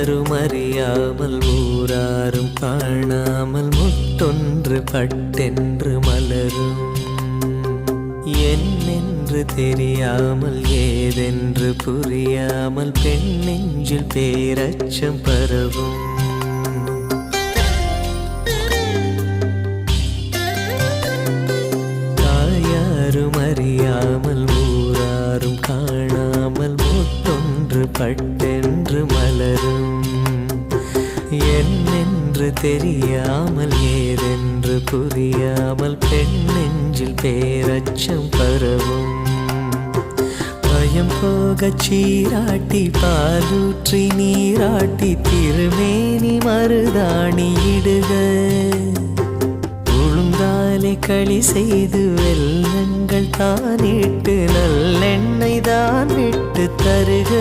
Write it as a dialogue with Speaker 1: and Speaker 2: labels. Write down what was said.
Speaker 1: யாரும் அறியாமல் ஊராரும் காணாமல் முட்டொன்று பட்டென்று மலரும். என்னென்று தெரியாமல் ஏதென்று புரியாமல் பெண் நெஞ்சில் பேரச்சம் பரவும். தாயாரும் அறியாமல் ஊராரும் காணாமல் முட்டொன்று பட்டென்று மலரும். என்னென்று தெரியாமல் ஏதென்று புரியாமல் பெண் நெஞ்சில் பேரச்சம் பரவும். பயம் போகச் சீராட்டி பாலூற்றி நீராட்டி திருமேனி மருதாணி இடுக. உளுந்தாலை களி செய்து வெல்லங்கள் தானிட்டு நல்லெண்ணெய் தான் விட்டு தருக.